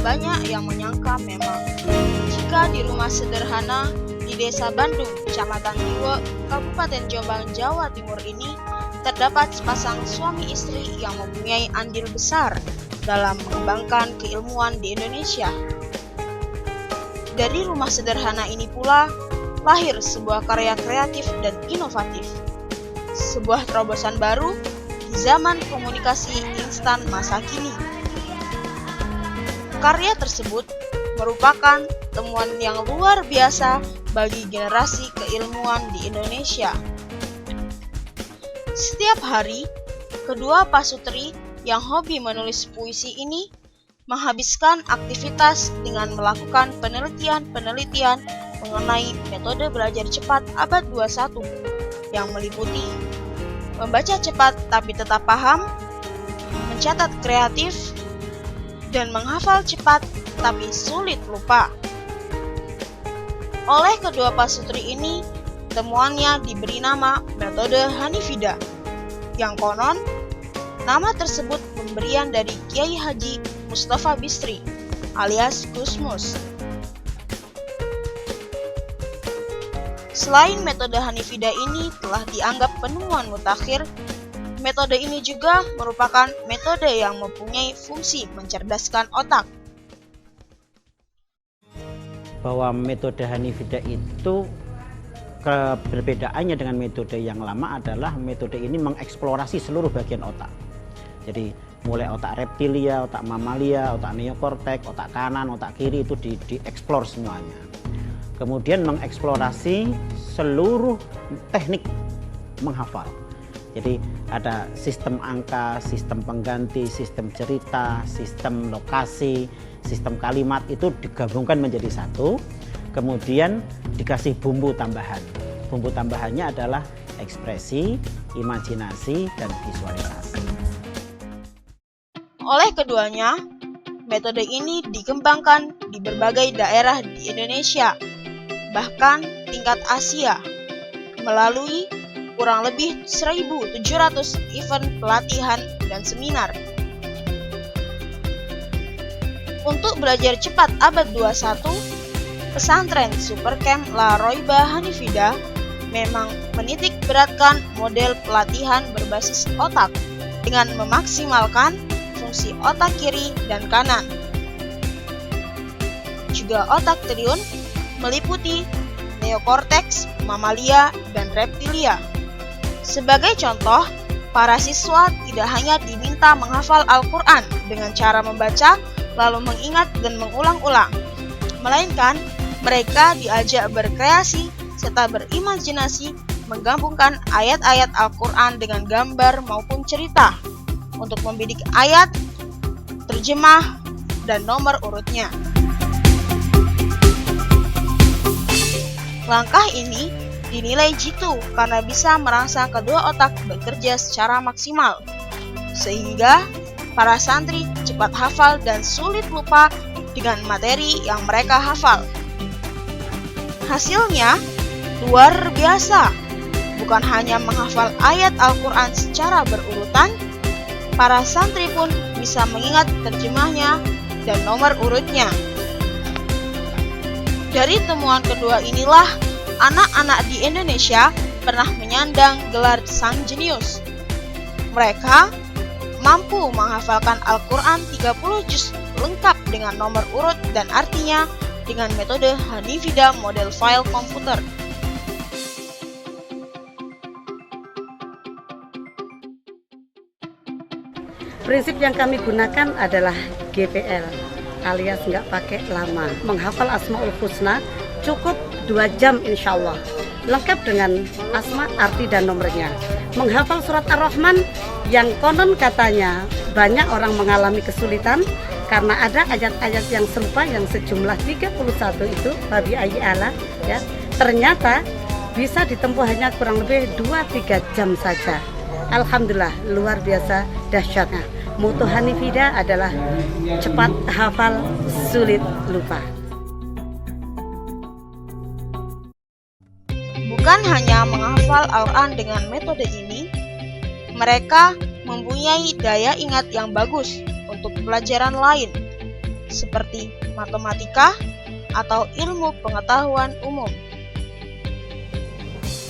banyak yang menyangka memang jika di rumah sederhana di Desa Bandung, Kecamatan Diwe, Kabupaten Jombang, Jawa Timur ini terdapat sepasang suami istri yang mempunyai andil besar dalam mengembangkan keilmuan di Indonesia. Dari rumah sederhana ini pula lahir sebuah karya kreatif dan inovatif, sebuah terobosan baru di zaman komunikasi instan masa kini. Karya tersebut merupakan temuan yang luar biasa bagi generasi keilmuan di Indonesia. Setiap hari, kedua pasutri yang hobi menulis puisi ini menghabiskan aktivitas dengan melakukan penelitian-penelitian mengenai metode belajar cepat abad 21 yang meliputi membaca cepat tapi tetap paham, mencatat kreatif, dan menghafal cepat tapi sulit lupa. Oleh kedua pasutri ini, temuannya diberi nama metode Hanifida, yang konon nama tersebut pemberian dari Kiai Haji Mustafa Bisri alias Gusmus. Selain metode Hanifida ini telah dianggap penemuan mutakhir, metode ini juga merupakan metode yang mempunyai fungsi mencerdaskan otak. Bahwa metode Hanifida itu perbedaannya dengan metode yang lama adalah metode ini mengeksplorasi seluruh bagian otak. Jadi mulai otak reptilia, otak mamalia, otak neokortek, otak kanan, otak kiri itu dieksplor semuanya. Kemudian mengeksplorasi seluruh teknik menghafal. Jadi ada sistem angka, sistem pengganti, sistem cerita, sistem lokasi, sistem kalimat itu digabungkan menjadi satu. Kemudian dikasih bumbu tambahan. Bumbu tambahannya adalah ekspresi, imajinasi, dan visualisasi. Oleh keduanya, metode ini dikembangkan di berbagai daerah di Indonesia, bahkan tingkat Asia, melalui kurang lebih 1.700 event pelatihan dan seminar. Untuk belajar cepat abad 21, pesantren Supercamp La Roiba Hanifida memang menitik beratkan model pelatihan berbasis otak dengan memaksimalkan fungsi otak kiri dan kanan. Juga otak triun meliputi neokorteks, mamalia, dan reptilia. Sebagai contoh, para siswa tidak hanya diminta menghafal Al-Quran dengan cara membaca, lalu mengingat dan mengulang-ulang, melainkan mereka diajak berkreasi serta berimajinasi menggabungkan ayat-ayat Al-Quran dengan gambar maupun cerita untuk membidik ayat, terjemah, dan nomor urutnya. Langkah ini dinilai jitu karena bisa merangsang kedua otak bekerja secara maksimal, sehingga para santri cepat hafal dan sulit lupa dengan materi yang mereka hafal. Hasilnya luar biasa, bukan hanya menghafal ayat Al-Quran secara berurutan, para santri pun bisa mengingat terjemahnya dan nomor urutnya. Dari temuan kedua inilah, anak-anak di Indonesia pernah menyandang gelar sang jenius. Mereka mampu menghafalkan Al-Quran 30 juz lengkap dengan nomor urut dan artinya dengan metode Hanifida model file komputer. Prinsip yang kami gunakan adalah GPL alias nggak pakai lama. Menghafal Asmaul Husna cukup 2 jam insya Allah, lengkap dengan asma, arti, dan nomornya. Menghafal surat Ar-Rahman yang konon katanya banyak orang mengalami kesulitan karena ada ayat-ayat yang serupa yang sejumlah 31 itu babi ayyi ala ya. Ternyata bisa ditempuh hanya kurang lebih 2-3 jam saja. Alhamdulillah, luar biasa dahsyatnya. Moto Hanifida adalah cepat hafal, sulit lupa. Bukan hanya menghafal Al-Quran dengan metode ini, mereka mempunyai daya ingat yang bagus untuk pelajaran lain. seperti matematika atau ilmu pengetahuan umum.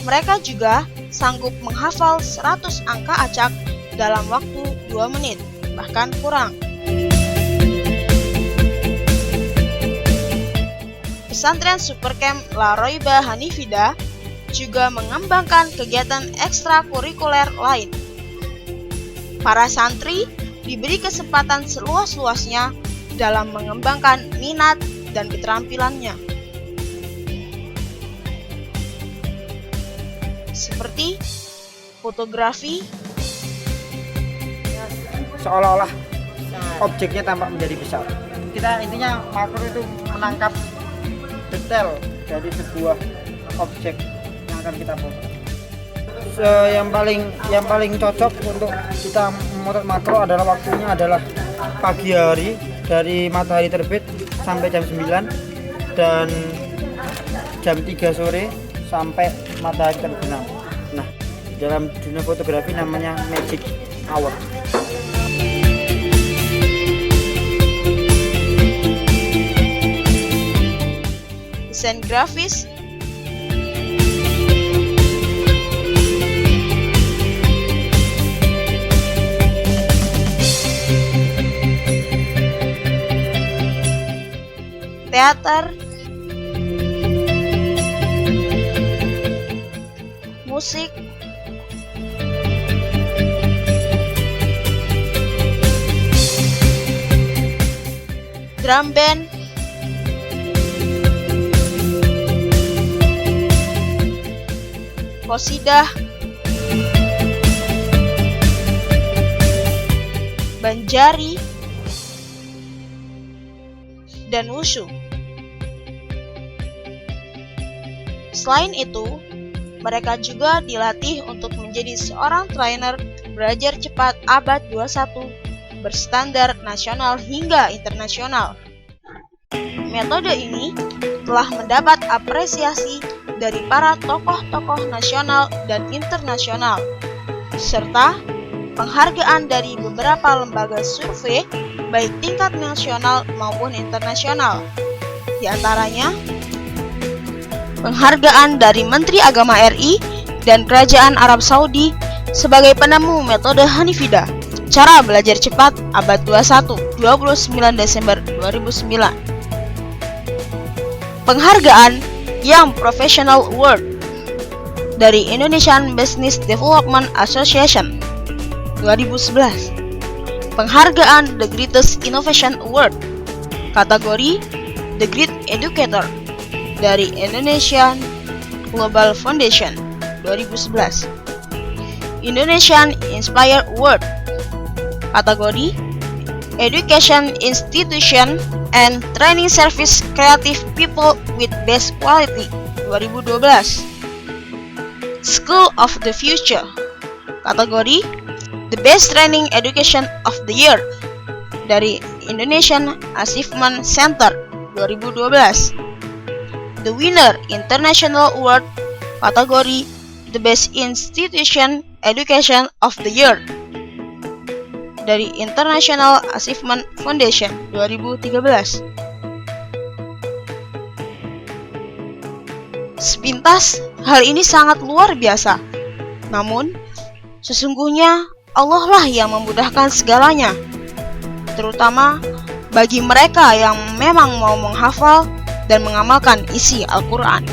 Mereka juga sanggup menghafal 100 angka acak dalam waktu 2 menit, bahkan kurang. Pesantren Supercamp La Roiba Hanifida juga mengembangkan kegiatan ekstrakurikuler lain. Para santri diberi kesempatan seluas-luasnya dalam mengembangkan minat dan keterampilannya. Seperti fotografi, seolah-olah objeknya tampak menjadi besar. Kita intinya makro itu menangkap detail dari sebuah objek yang akan kita foto. Yang paling cocok untuk kita memotret makro adalah waktunya adalah pagi hari dari matahari terbit sampai jam 9 dan jam 3 sore sampai matahari terbenam. Nah, dalam dunia fotografi namanya magic hour. desain grafis, teater, musik, drum band, qasidah, banjari, dan wushu. Selain itu, mereka juga dilatih untuk menjadi seorang trainer belajar cepat abad 21 berstandar nasional hingga internasional. Metode ini telah mendapat apresiasi dari para tokoh-tokoh nasional dan internasional, serta penghargaan dari beberapa lembaga survei baik tingkat nasional maupun internasional. Di antaranya, penghargaan dari Menteri Agama RI dan Kerajaan Arab Saudi sebagai penemu metode Hanifida, cara belajar cepat abad 21, 29 Desember 2009. Penghargaan Young Professional Award dari Indonesian Business Development Association 2011. Penghargaan The Greatest Innovation Award kategori The Great Educator dari Indonesian Global Foundation 2011. Indonesian Inspire Award kategori Education Institution and Training Service Creative People with Best Quality 2012. School of the Future kategori The Best Training Education of the Year dari Indonesian Achievement Center 2012. The Winner International Award kategori The Best Institution Education of the Year dari International Achievement Foundation 2013. Sepintas, hal ini sangat luar biasa. Namun, sesungguhnya Allah lah yang memudahkan segalanya, terutama bagi mereka yang memang mau menghafal dan mengamalkan isi Al-Quran.